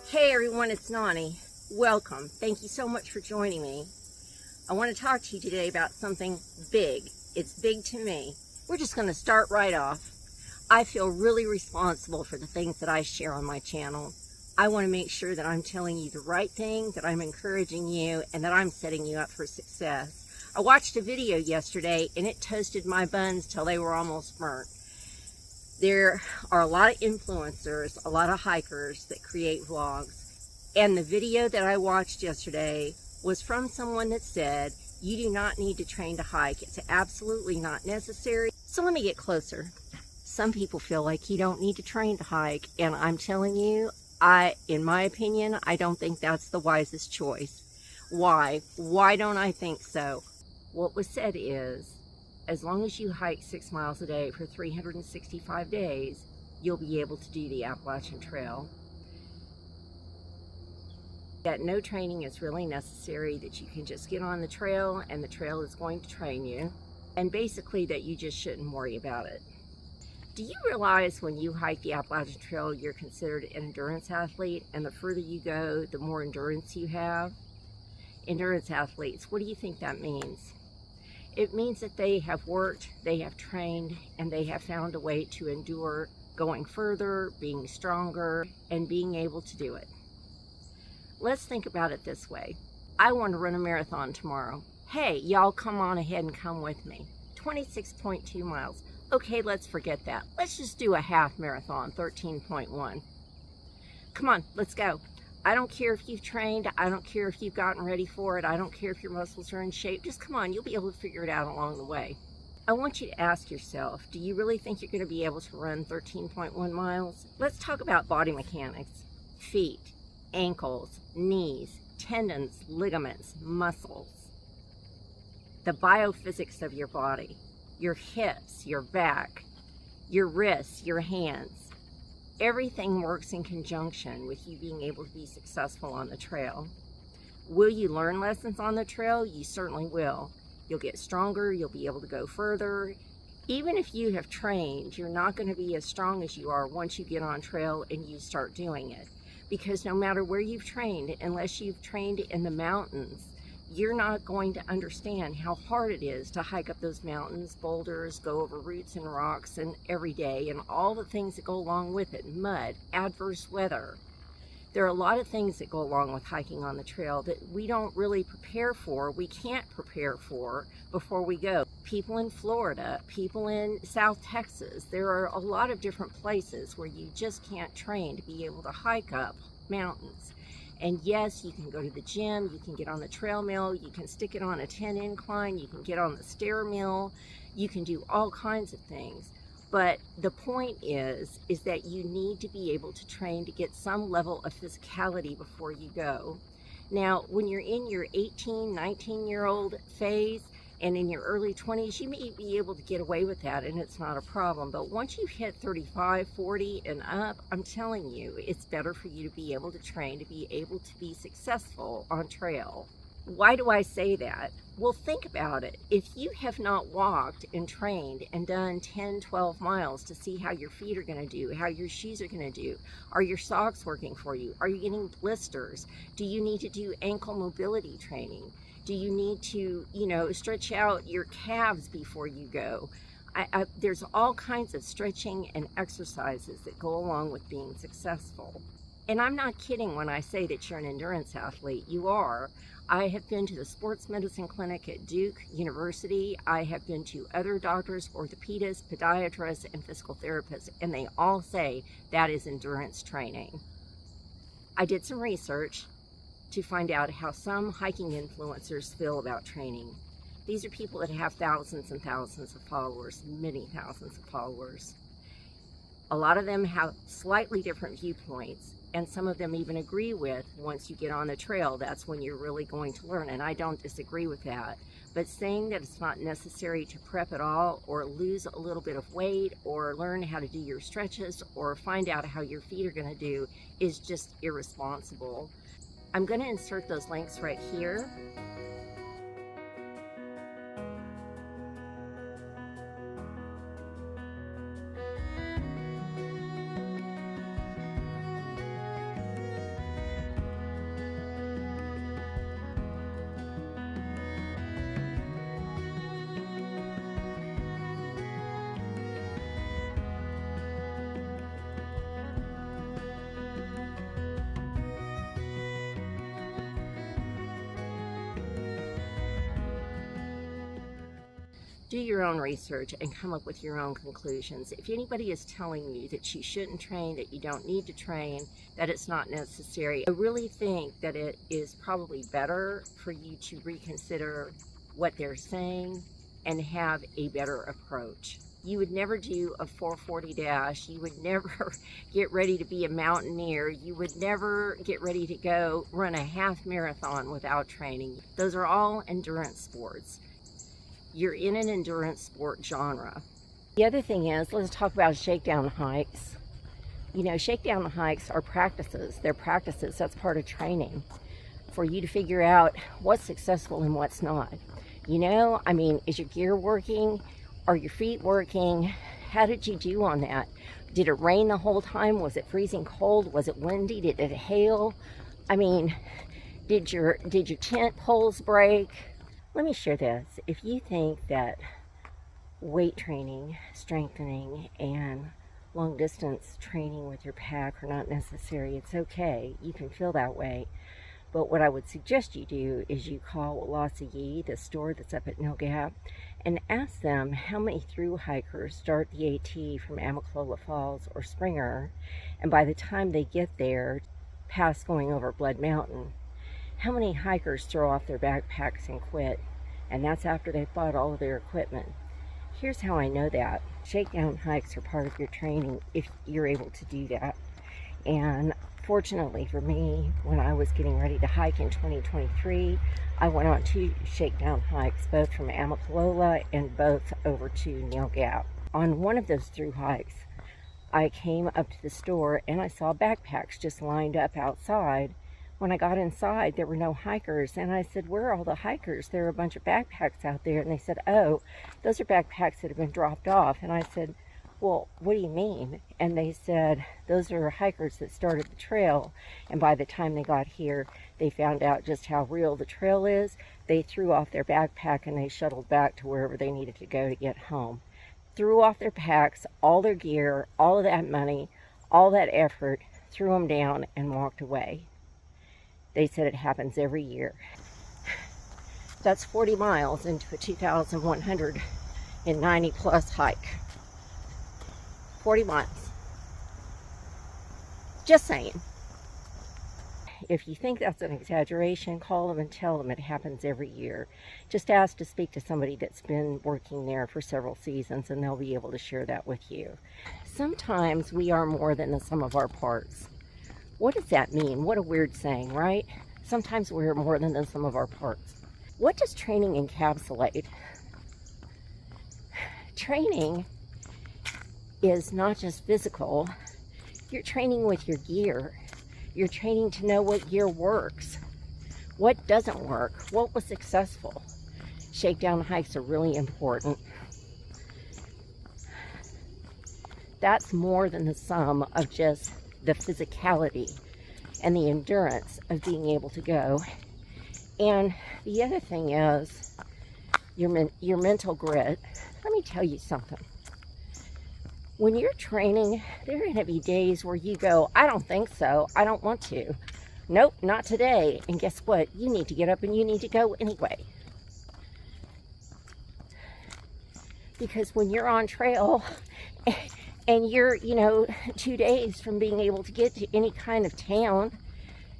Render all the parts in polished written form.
Hey everyone, it's Nani. Welcome. Thank you so much for joining me. I want to talk to you today about something big. It's big to me. We're just going to start right off. I feel really responsible for the things that I share on my channel. I want to make sure that I'm telling you the right thing, that I'm encouraging you, and that I'm setting you up for success. I watched a video yesterday and it toasted my buns till they were almost burnt. There are a lot of influencers, a lot of hikers that create vlogs. And the video that I watched yesterday was from someone that said, you do not need to train to hike. It's absolutely not necessary. So let me get closer. Some people feel like you don't need to train to hike. And I'm telling you, in my opinion, I don't think that's the wisest choice. Why? Why don't I think so? What was said is, as long as you hike 6 miles a day for 365 days, you'll be able to do the Appalachian Trail. That no training is really necessary, that you can just get on the trail and the trail is going to train you, and basically that you just shouldn't worry about it. Do you realize when you hike the Appalachian Trail, you're considered an endurance athlete, and the further you go, the more endurance you have? Endurance athletes, what do you think that means? It means that they have worked, they have trained, and they have found a way to endure going further, being stronger, and being able to do it. Let's think about it this way. I want to run a marathon tomorrow. Hey, y'all come on ahead and come with me. 26.2 miles. Okay, let's forget that. Let's just do a half marathon, 13.1. Come on, let's go. I don't care if you've trained, I don't care if you've gotten ready for it, I don't care if your muscles are in shape, just come on, you'll be able to figure it out along the way. I want you to ask yourself, do you really think you're going to be able to run 13.1 miles? Let's talk about body mechanics. Feet, ankles, knees, tendons, ligaments, muscles. The biophysics of your body, your hips, your back, your wrists, your hands. Everything works in conjunction with you being able to be successful on the trail. Will you learn lessons on the trail? You certainly will. You'll get stronger, you'll be able to go further. Even if you have trained, you're not going to be as strong as you are once you get on trail and you start doing it. Because no matter where you've trained, unless you've trained in the mountains, you're not going to understand how hard it is to hike up those mountains, boulders, go over roots and rocks and every day, and all the things that go along with it, mud, adverse weather. There are a lot of things that go along with hiking on the trail that we don't really prepare for, we can't prepare for before we go. People in Florida, people in South Texas, there are a lot of different places where you just can't train to be able to hike up mountains. And yes, you can go to the gym, you can get on the trail mill, you can stick it on a 10 incline, you can get on the stair mill, you can do all kinds of things. But the point is that you need to be able to train to get some level of physicality before you go. Now, when you're in your 18, 19-year-old phase, and in your early 20s, you may be able to get away with that and it's not a problem. But once you hit 35, 40 and up, I'm telling you, it's better for you to be able to train, to be able to be successful on trail. Why do I say that? Well, think about it. If you have not walked and trained and done 10, 12 miles to see how your feet are going to do, how your shoes are going to do, are your socks working for you? Are you getting blisters? Do you need to do ankle mobility training? Do you need to, stretch out your calves before you go? There's all kinds of stretching and exercises that go along with being successful. And I'm not kidding when I say that you're an endurance athlete. You are. I have been to the sports medicine clinic at Duke University. I have been to other doctors, orthopedists, podiatrists, and physical therapists, and they all say that is endurance training. I did some research to find out how some hiking influencers feel about training. These are people that have thousands and thousands of followers, many thousands of followers. A lot of them have slightly different viewpoints, and some of them even agree with, once you get on the trail, that's when you're really going to learn, and I don't disagree with that. But saying that it's not necessary to prep at all, or lose a little bit of weight, or learn how to do your stretches, or find out how your feet are going to do, is just irresponsible. I'm going to insert those links right here. Do your own research and come up with your own conclusions. If anybody is telling you that you shouldn't train, that you don't need to train, that it's not necessary, I really think that it is probably better for you to reconsider what they're saying and have a better approach. You would never do a 440 dash. You would never get ready to be a mountaineer. You would never get ready to go run a half marathon without training. Those are all endurance sports. You're in an endurance sport genre. The other thing is, let's talk about shakedown hikes. You know, shakedown hikes are practices. They're practices. That's part of training for you to figure out what's successful and what's not. You know, I mean, is your gear working? Are your feet working? How did you do on that? Did it rain the whole time? Was it freezing cold? Was it windy? Did it hail? I mean, did your tent poles break? Let me share this. If you think that weight training, strengthening, and long distance training with your pack are not necessary, it's okay. You can feel that way. But what I would suggest you do is you call Lossy, the store that's up at No Gap, and ask them how many through hikers start the AT from Amicalola Falls or Springer, and by the time they get there, past going over Blood Mountain, how many hikers throw off their backpacks and quit? And that's after they've bought all of their equipment. Here's how I know that. Shakedown hikes are part of your training if you're able to do that. And fortunately for me, when I was getting ready to hike in 2023, I went on 2 shakedown hikes, both from Amicalola and both over to No Gap. On one of those through hikes, I came up to the store and I saw backpacks just lined up outside. When I got inside, there were no hikers, and I said, where are all the hikers? There are a bunch of backpacks out there. And they said, oh, those are backpacks that have been dropped off. And I said, well, what do you mean? And they said, those are hikers that started the trail, and by the time they got here, they found out just how real the trail is. They threw off their backpack and they shuttled back to wherever they needed to go to get home. Threw off their packs, all their gear, all of that money, all that effort, threw them down and walked away. They said it happens every year. That's 40 miles into a 2,190 plus hike. 40 miles. Just saying. If you think that's an exaggeration, call them and tell them it happens every year. Just ask to speak to somebody that's been working there for several seasons, and they'll be able to share that with you. Sometimes we are more than the sum of our parts. What does that mean? What a weird saying, right? Sometimes we're more than the sum of our parts. What does training encapsulate? Training is not just physical. You're training with your gear. You're training to know what gear works, what doesn't work, what was successful. Shakedown hikes are really important. That's more than the sum of just the physicality and the endurance of being able to go. And the other thing is your mental grit. Let me tell you something. When you're training, there are going to be days where you go, I don't think so, I don't want to. Nope, not today. And guess what? You need to get up and you need to go anyway. Because when you're on trail and you're, 2 days from being able to get to any kind of town,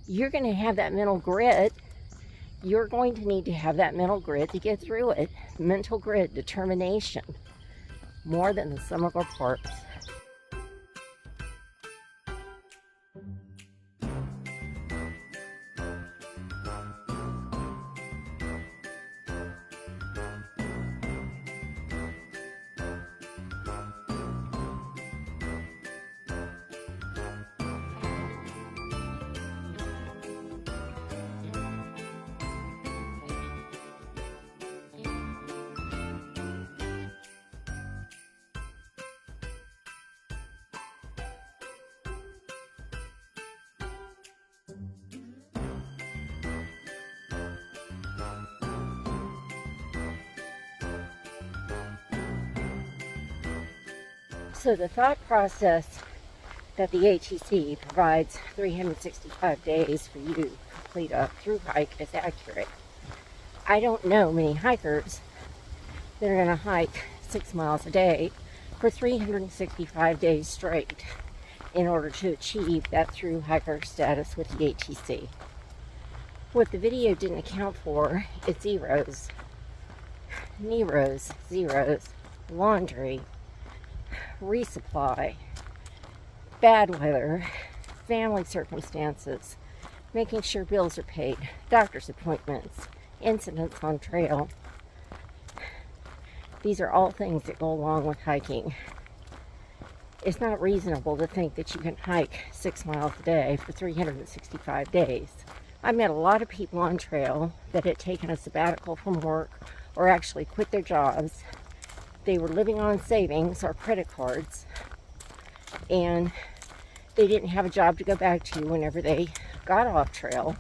you're going to have that mental grit. You're going to need to have that mental grit to get through it. Mental grit, determination. More than the sum of our parts. So the thought process that the ATC provides 365 days for you to complete a through hike is accurate. I don't know many hikers that are going to hike 6 miles a day for 365 days straight in order to achieve that through hiker status with the ATC. What the video didn't account for is zeros, zeros, laundry, resupply, bad weather, family circumstances, making sure bills are paid, doctor's appointments, incidents on trail. These are all things that go along with hiking. It's not reasonable to think that you can hike 6 miles a day for 365 days. I met a lot of people on trail that had taken a sabbatical from work or actually quit their jobs. They were living on savings or credit cards, and they didn't have a job to go back to whenever they got off trail.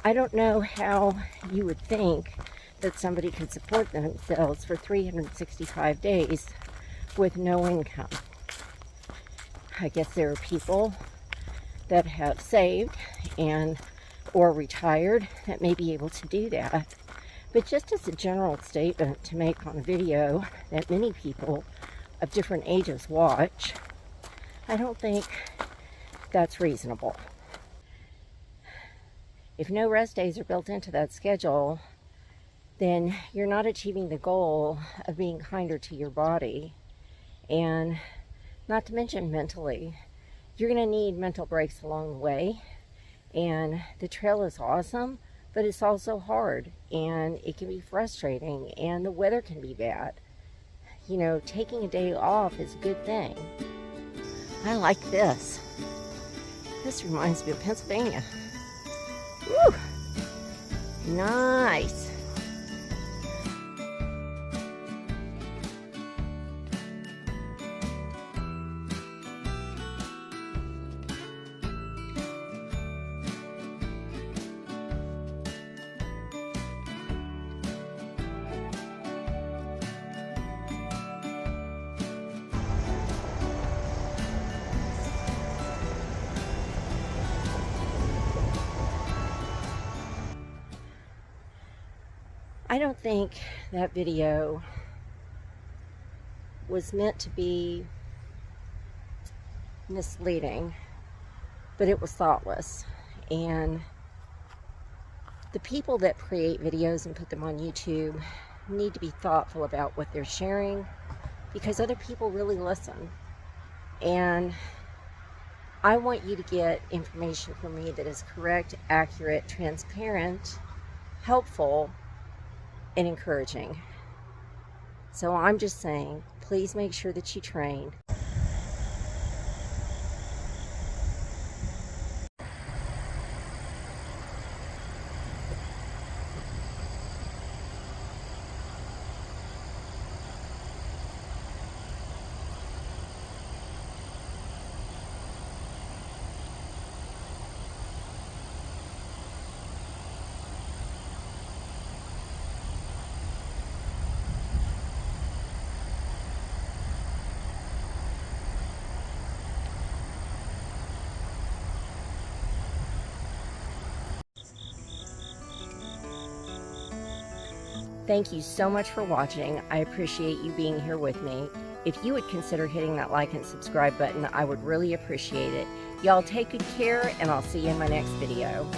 I don't know how you would think that somebody could support themselves for 365 days with no income. I guess there are people that have saved and or retired that may be able to do that. But just as a general statement to make on a video that many people of different ages watch, I don't think that's reasonable. If no rest days are built into that schedule, then you're not achieving the goal of being kinder to your body. And not to mention mentally, you're going to need mental breaks along the way. And the trail is awesome, but it's also hard, and it can be frustrating, and the weather can be bad. You know, taking a day off is a good thing. I like this. This reminds me of Pennsylvania. Woo! Nice. I don't think that video was meant to be misleading, but it was thoughtless. And the people that create videos and put them on YouTube need to be thoughtful about what they're sharing, because other people really listen. And I want you to get information from me that is correct, accurate, transparent, helpful, and encouraging. So I'm just saying, please make sure that you train. Thank you so much for watching. I appreciate you being here with me. If you would consider hitting that like and subscribe button, I would really appreciate it. Y'all take good care, and I'll see you in my next video.